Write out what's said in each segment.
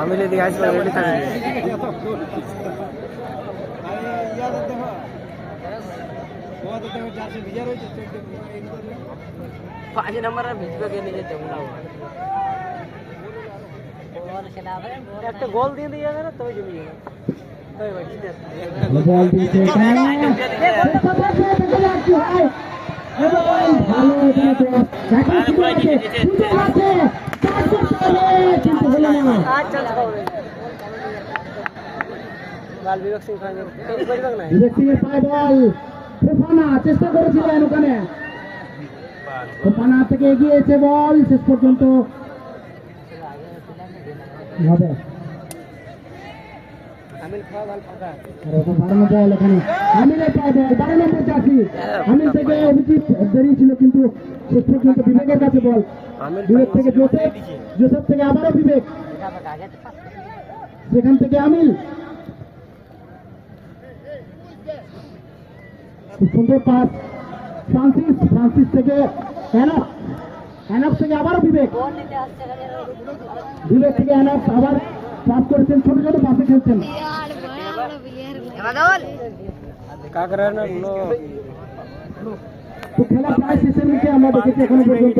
আমিলে দিয়ে আসবে রেডি থাকবে। 5 নম্বরে ভিজবে কে নিজে জমনা একটা গোল দিয়ে দিয়ে যাবে না তবে জমি যাবে। তাই ভাই জিতে বল দিতে ভালো এখানে আচ্ছা খাবে লাল বিবেক সিং খান কেউ করবে না বিবেক সিং এর পায়ে বল ফোফানা চেষ্টা করেছিলেন ওখানে ফোফানা থেকে এগিয়েছে বল শেষ পর্যন্ত হবে আমিল খাওয়া ভালো ফাঁকা বাড়ানো বল এখানে আমিলের পায়ে বল 12 নম্বর জার্সি আমিল থেকে অভিজিৎ বেরিয়েছিল কিন্তু শেষ পর্যন্ত বিবেকের কাছে বল বিবেক থেকে জোসেফ থেকে আবারও বিবেক সেখান থেকে আমিল খুব সুন্দর পাস ফ্রান্সিস থেকে অ্যানফ থেকে আবারও বিবেক থেকে অ্যানফ আবার পাস করেছেন ছোট ছোট পাসে খেলছেন তো খেলা প্রায় শেষের দিকে আমরা দেখেছি এখনো পর্যন্ত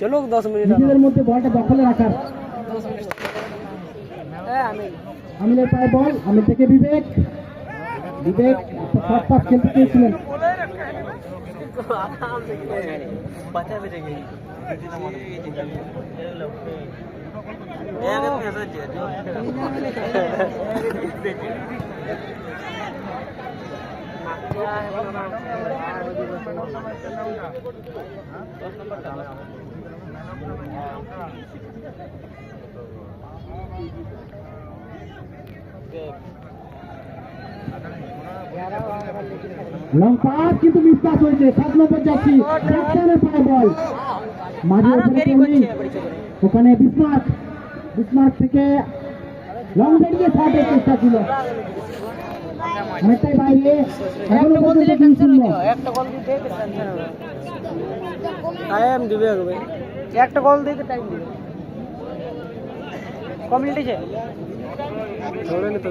চলো 10 মিনিট নিজেদের মধ্যে বলটা দখলে রাখার আমিলের পায়ে বল আমিল থেকে বিবেক শর্ট পাস খেলতে চেয়েছিলেন লং পাস কিন্তু মিস পাস হয়েছে 7 নম্বর জার্সি জ্যাকসনের পায়ে বল মাঝে ওখানে বিসমার্ক থেকে লং রেঞ্জে শটের চেষ্টা ছিল অনেকটাই বাইরে এখনো পর্যন্ত 3-0 একটা গোল দিতে টাইম দিবে একটা গোল দিতে টাইম দিবে কম মিনিট আছে छोड़े नहीं तो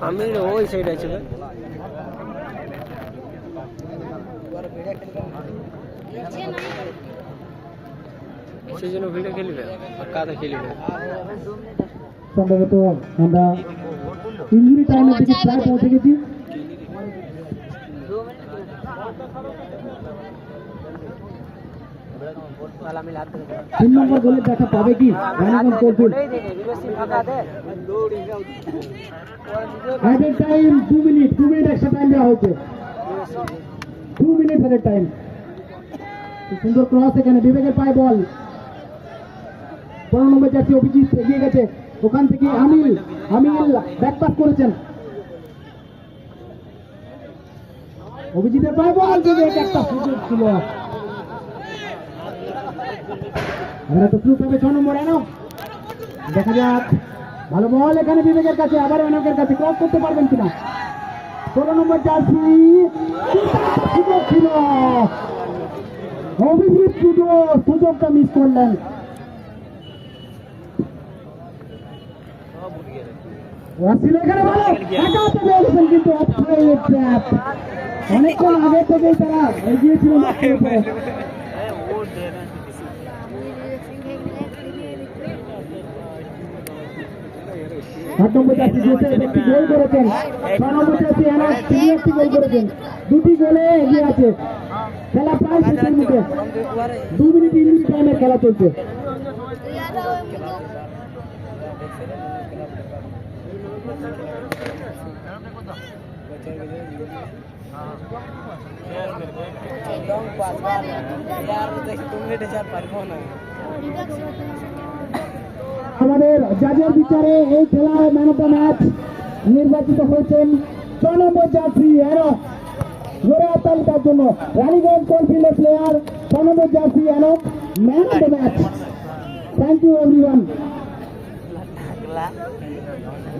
আমি ওই সাইড আছে সেই জন্য ভিডিও খেলবে কাদা খেলবে সম্ভবত আমরা ইঞ্জুরি টাইমের দিকে প্রায় পৌঁছে গেছি তিন নম্বর গোলের দেখা পাবে কি Raniganj coalfield added time 2 minute extra time দেওয়া হয়েছে 2 মিনিট অ্যাডেড টাইম সুন্দর ক্রস এখানে বিবেকের পায়ে বল 15 নম্বর জার্সি অভিজিৎ এগিয়ে গেছে ওখান থেকে আমিল ব্যাক পাস করেছেন অভিজিতের পায়ে বল বিবেক একটা সুযোগ ছিল আমরা তো শুরু হবে 6 নম্বর এনো দেখা যাক ভালো বল এখানে বিবেকের কাছে আবার এনকের কাছে ক্রস করতে পারবেন কিনা 16 নম্বর জার্সি সুযোগ ছিল অভিজিৎ সুযোগটা মিস করলেন রাসিল এখানে ভালো একাতে বলছেন কিন্তু অফসাইড ট্র্যাপ অনেকক্ষণ আগে থেকেই তারা এগিয়ে ছিল একটি গোল করেছেন 6 নম্বর জার্সি এনাস তিনি একটি গোল করেছেন দুটি গোলে এগিয়ে আছে খেলা প্রায় শেষের মুখে 2 মিনিট ইঞ্জুরি টাইমের খেলা চলছে আমাদের জাজের বিচারে এই খেলায় ম্যান অফ দ্য ম্যাচ নির্বাচিত হয়েছেন 6 নম্বর জার্সি এনক জোরে তালিকার জন্য রানীগঞ্জ কোর্টফিল্ডের player 6 number jersey Enoch man of the match thank you everyone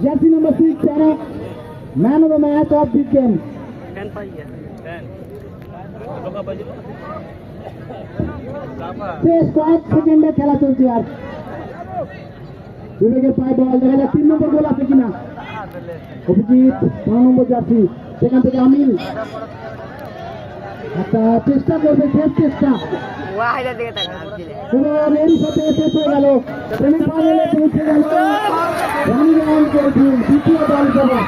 jersey number 6 Enoch man of the match of this game. ফ্যান পাই গিয়া শেষ কয়েক সেকেন্ডে খেলা চলছে আর বিবেকের পায়ে বল, দেখা যাক 3 নম্বর গোল আছে কিনা। অভিজিৎ 9 নম্বর জার্সি, সেখান থেকে আমিল একটা চেষ্টা করবে, শেষ চেষ্টা ওয়াহিদা দিকে তাকা এবং এরই সাথে শেষ হয়ে গেল। সেমিফাইনালে পৌঁছে গেল রানীগঞ্জ গোলফিল্ড, দ্বিতীয় দল হিসেবে।